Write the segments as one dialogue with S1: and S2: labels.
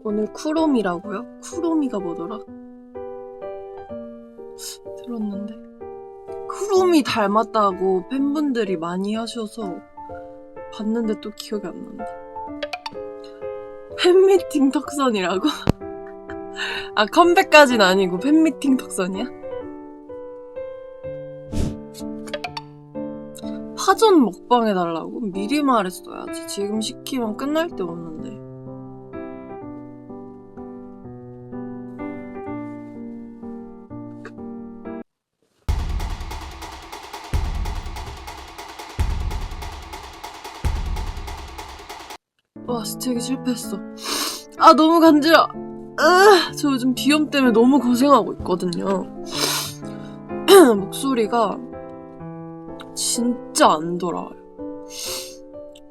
S1: 오늘 쿠로미라고요? 쿠로미가 뭐더라? 들었는데 쿠로미 닮았다고 팬분들이 많이 하셔서 봤는데 또 기억이 안 난다. 팬미팅 턱선이라고? 아, 컴백까진 아니고 팬미팅 턱선이야? 파전 먹방 해달라고? 미리 말했어야지. 지금 시키면 끝날 데 없는데. 와, 스테이크 실패했어. 아, 너무 간지러. 저 요즘 비염 때문에 너무 고생하고 있거든요. 목소리가 진짜 안 돌아와요.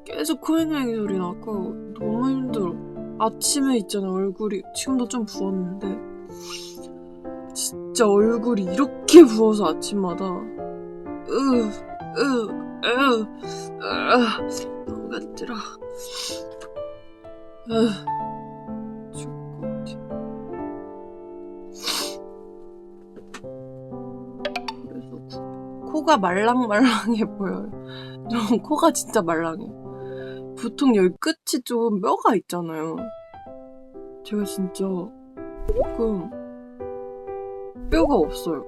S1: 계속 코맹맹이 소리 나고 너무 힘들어. 아침에 있잖아, 얼굴이 지금도 좀 부었는데 진짜 얼굴이 이렇게 부어서 아침마다 너무 간지러. 죽을 것 같아. 그래서 코가 말랑말랑해 보여요. 저 코가 진짜 말랑해. 보통 여기 끝이 좀 뼈가 있잖아요. 제가 진짜 조금 뼈가 없어요.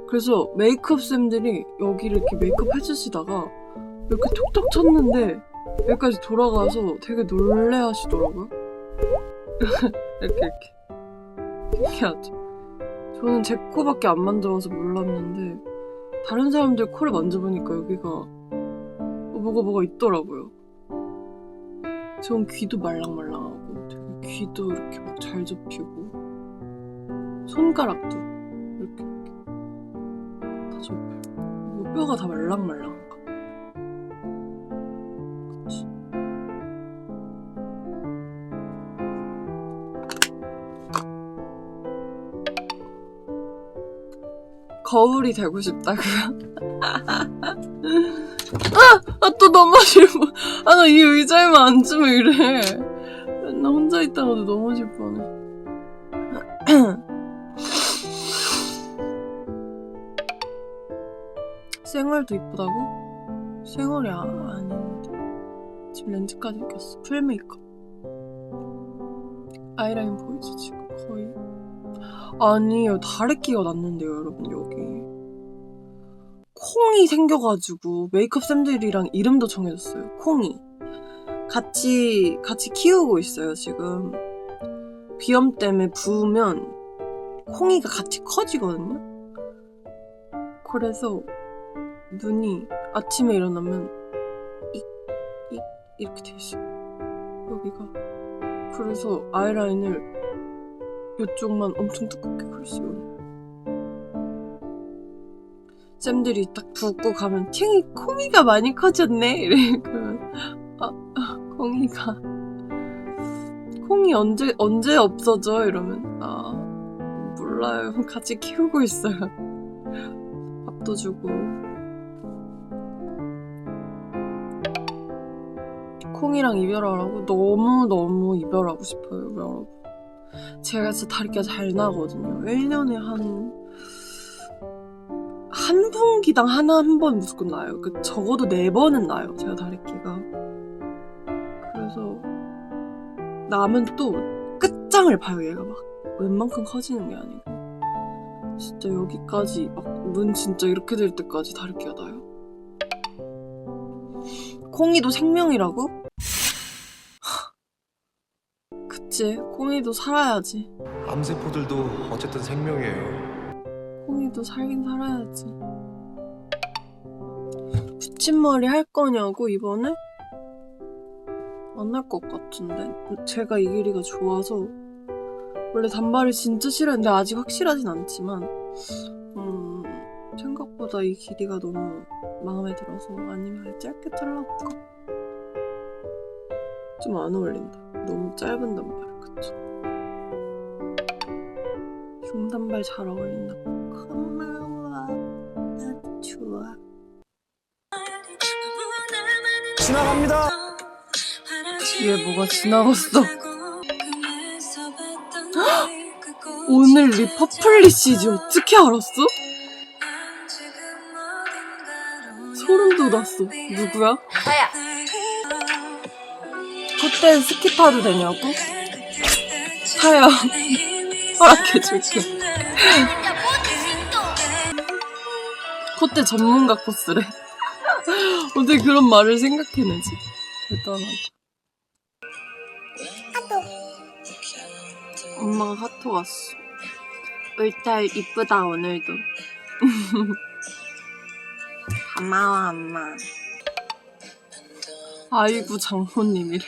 S1: 그래서 메이크업 쌤들이 여기를 이렇게 메이크업 해주시다가 이렇게 톡톡 쳤는데 여기까지 돌아가서 되게 놀래 하시더라고요. 이렇게 신기하죠. 저는 제 코밖에 안 만져봐서 몰랐는데 다른 사람들 코를 만져보니까 여기가 뭐가 있더라고요. 전 귀도 말랑말랑하고 되게 귀도 이렇게 막 잘 접히고 손가락도 이렇게 다 접혀요. 뼈가 다 말랑말랑한가. 그치. 거울이 되고 싶다고요? 또 넘어질 뻔. 나 이 의자에만 앉으면 이래. 나 혼자 있다가도 넘어질 뻔해. 쌩얼도 이쁘다고? 쌩얼이 아닌데. 지금 렌즈까지 꼈어. 풀 메이크업. 아이라인 보이죠 지금 거의? 아니에요. 다래끼가 났는데요 여러분 여기. 콩이 생겨가지고 메이크업 쌤들이랑 이름도 정해줬어요. 콩이. 같이 키우고 있어요 지금. 비염 때문에 부으면 콩이가 같이 커지거든요. 그래서 눈이 아침에 일어나면 이렇게 돼 있어요. 여기가. 그래서 아이라인을 이쪽만 엄청 두껍게 그렸어요. 쌤들이 딱 붓고 가면 팅이 콩이가 많이 커졌네 이래. 그러면 콩이 언제 없어져 이러면 몰라요. 같이 키우고 있어요. 밥도 주고. 콩이랑 이별하라고? 너무 이별하고 싶어요 여러분. 제가 진짜 다리가 잘 나거든요. 1년에 한 분기당 한 번 무조건 나요. 적어도 4번은 나요 제가 다리끼가. 그래서 나면 또 끝장을 봐요. 얘가 막 웬만큼 커지는 게 아니고 진짜 여기까지 막 눈 진짜 이렇게 될 때까지 다리끼가 나요. 콩이도 생명이라고? 그치, 콩이도 살아야지.
S2: 암세포들도 어쨌든 생명이에요.
S1: 콩이도 살긴 살아야지. 붙임머리 할 거냐고 이번에? 안 할 것 같은데. 제가 이 길이가 좋아서. 원래 단발을 진짜 싫어했는데 아직 확실하진 않지만 생각보다 이 길이가 너무 마음에 들어서. 아니면 짧게 잘라볼까? 좀 안 어울린다. 너무 짧은 단발. 그치? 중단발 잘 어울린다. 고마워. 나도 좋아.
S2: 지나갑니다.
S1: 뒤에 뭐가 지나갔어. 오늘 리 퍼플리시지 어떻게 알았어? 소름 돋았어. 누구야?
S3: 나야.
S1: 그때 스키 타도 되냐고? 타야 허락해줄게. 콧대 전문가 코스래. 어떻게 그런 말을 생각해내지? 대단하다. 엄마가 카톡 왔어. 울딸 이쁘다 오늘도. 고마워 엄마. 아이고 장모님이래.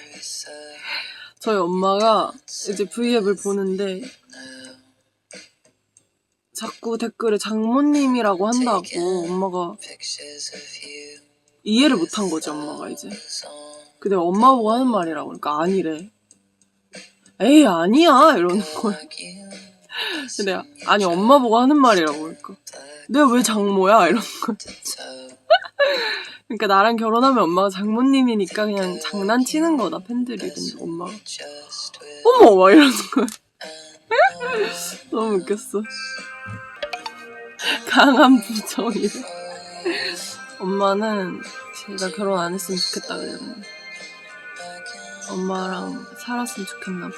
S1: 저희 엄마가 이제 V앱을 보는데 자꾸 댓글에 장모님이라고 한다고 엄마가 이해를 못한 거지 엄마가 이제. 근데 엄마 보고 하는 말이라고 그러니까 아니래. 에이 아니야 이러는 거야. 근데 아니 엄마 보고 하는 말이라고 그러니까 내가 왜 장모야 이러는 거야. 그러니까 나랑 결혼하면 엄마가 장모님이니까 그냥 장난치는 거다 팬들이. 근데 엄마가 어머 막 이러는 거야. 너무 웃겼어. 강한 부정이래. 엄마는 제가 결혼 안 했으면 좋겠다 그랬는데 엄마랑 살았으면 좋겠나 봐.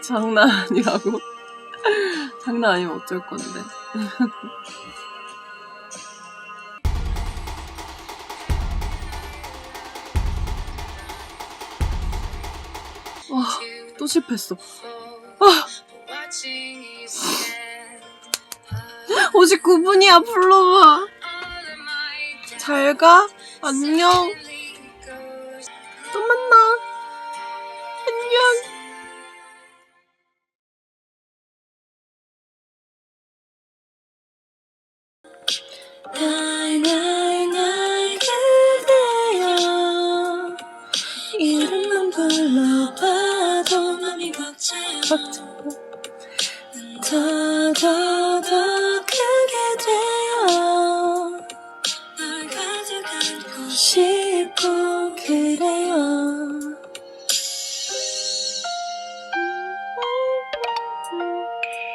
S1: 장난 아니라고? 장난 아니면 어쩔 건데. 와, 또 실패했어. 아, 59분이야, 불러봐. 잘 가. 안녕. 또 만나. 안녕.
S3: 날 그대여 이름만 불러봐도 맘이 벅차요 더 크게 돼요 널 가득 안고 싶고 그래요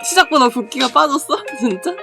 S1: 시작보다 붓기가 빠졌어? 진짜?